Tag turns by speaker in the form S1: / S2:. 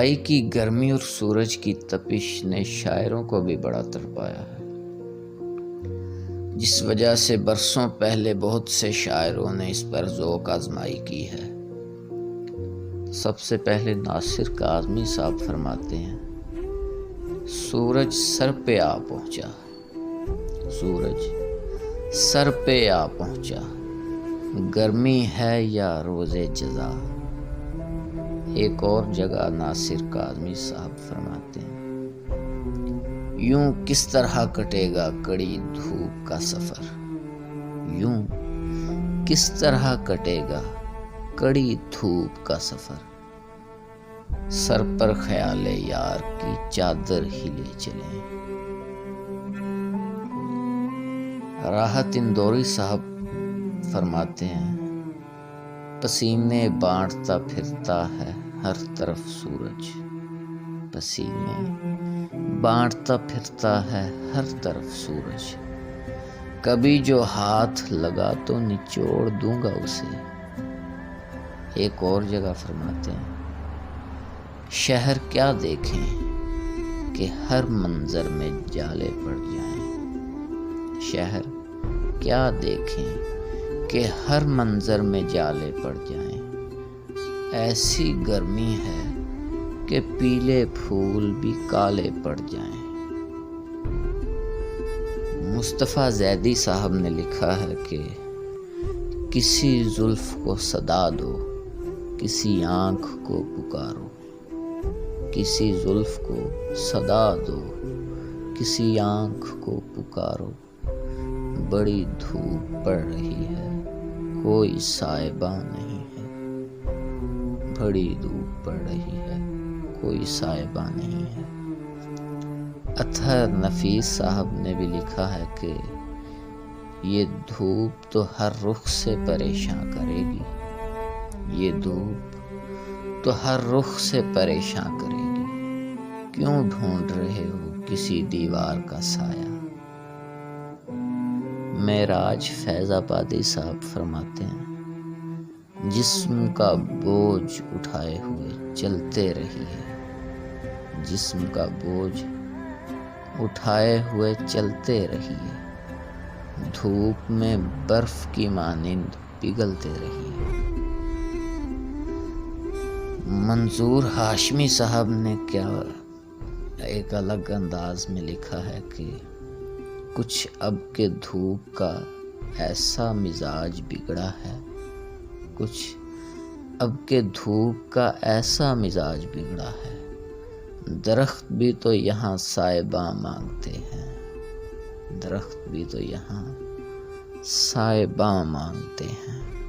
S1: جولائی کی گرمی اور سورج کی تپش نے شاعروں کو بھی بڑا تڑپایا ہے، جس وجہ سے برسوں پہلے بہت سے شاعروں نے اس پر ذوق آزمائی کی ہے۔ سب سے پہلے ناصر کاظمی صاحب فرماتے ہیں، سورج سر پہ آ پہنچا، سورج سر پہ آ پہنچا، گرمی ہے یا روز جزا۔ ایک اور جگہ ناصر کاظمی صاحب فرماتے ہیں، یوں کس طرح کٹے گا کڑی دھوپ کا سفر، یوں کس طرح کٹے گا کڑی دھوپ کا سفر، سر پر خیال یار کی چادر ہی لے چلیں۔ راحت اندوری صاحب فرماتے ہیں، پسینے بانٹتا پھرتا ہے ہر طرف سورج، پسینے بانٹتا پھرتا ہے ہر طرف سورج، کبھی جو ہاتھ لگا تو نچوڑ دوں گا اسے۔ ایک اور جگہ فرماتے ہیں، شہر کیا دیکھیں کہ ہر منظر میں جالے پڑ جائیں، شہر کیا دیکھیں کہ ہر منظر میں جالے پڑ جائیں، ایسی گرمی ہے کہ پیلے پھول بھی کالے پڑ جائیں۔ مصطفیٰ زیدی صاحب نے لکھا ہے کہ کسی زلف کو صدا دو، کسی آنکھ کو پکارو، کسی زلف کو صدا دو، کسی آنکھ کو پکارو، بڑی دھوپ پڑ رہی ہے کوئی صائبہ نہیں ہے، بڑی دھوپ پڑ رہی ہے کوئی صائبہ نہیں ہے۔ اطہر نفیس صاحب نے بھی لکھا ہے کہ یہ دھوپ تو ہر رخ سے پریشان کرے گی، یہ دھوپ تو ہر رخ سے پریشان کرے گی، کیوں ڈھونڈ رہے ہو کسی دیوار کا سایہ۔ معراج فیض آبادی صاحب فرماتے ہیں، جسم کا بوجھ اٹھائے ہوئے چلتے رہیے، جسم کا بوجھ اٹھائے ہوئے چلتے رہیے، دھوپ میں برف کی مانند پگھلتے رہیے۔ منظور ہاشمی صاحب نے کیا ایک الگ انداز میں لکھا ہے کہ کچھ اب کے دھوپ کا ایسا مزاج بگڑا ہے، کچھ اب کے دھوپ کا ایسا مزاج بگڑا ہے، درخت بھی تو یہاں صائبہ مانگتے ہیں، درخت بھی تو یہاں صائبہ مانگتے ہیں۔